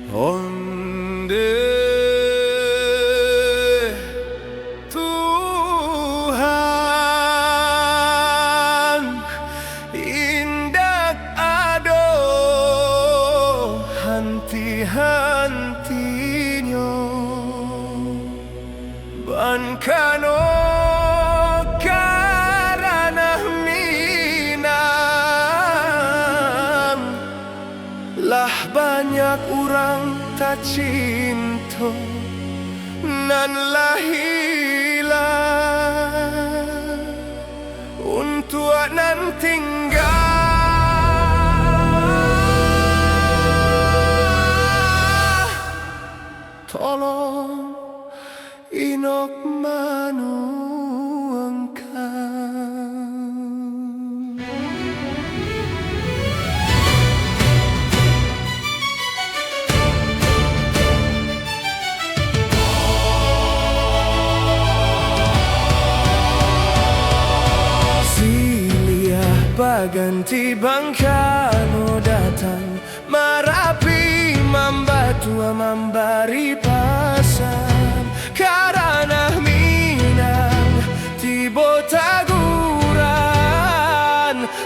Onde Tuhan indak ado hanti-hantinyo ban kano karana minang lah banyak orang tak cinta nan lahilah untuk nan tinggal. Tolong inok manuangkan. Baganti bangkano datang marapi membatua memberi pasan karena minang tibo taguran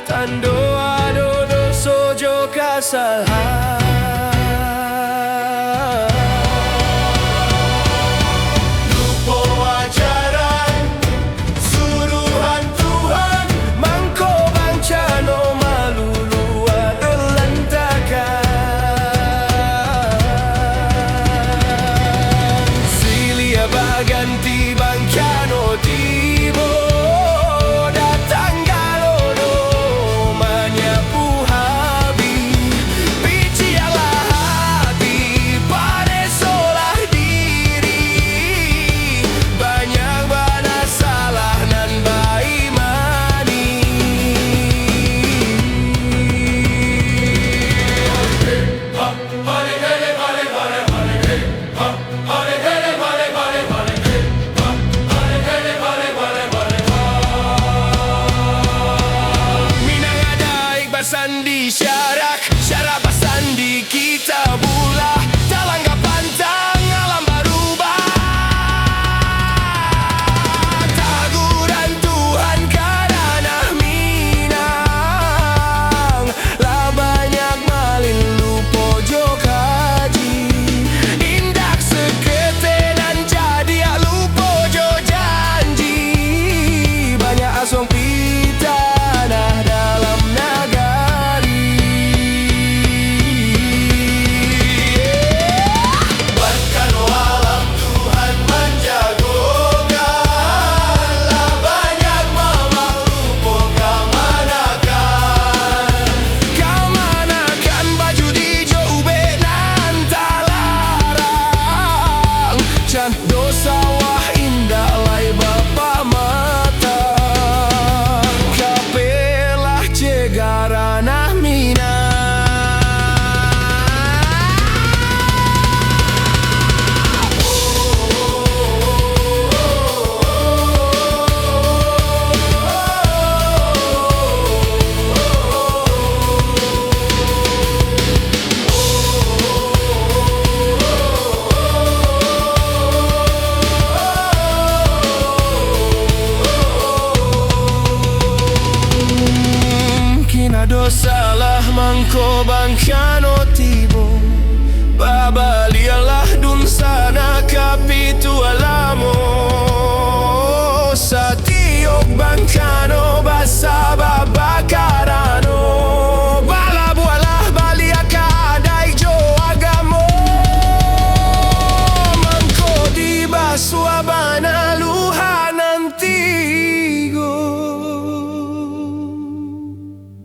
tando adodo sojo kasalahan. Ganti bangkano tibo datang galodo menyapu habi bicialah hati pada solah diri banyak bana salah nan bayi mani. Sandi syarak, syarak sandi kita bula dalam pantang alam berubah. Taguran Tuhan karena minang lah banyak malin lupo jo kaji indak seketenan jadi lupo jo janji banyak asong pitanah dalam naga. Dosa wah indah lai bapa mata kapelah cegarana mina. Dosalah mangko bangkano tibo babalialah dun sana kapitu alamo satiok bangkano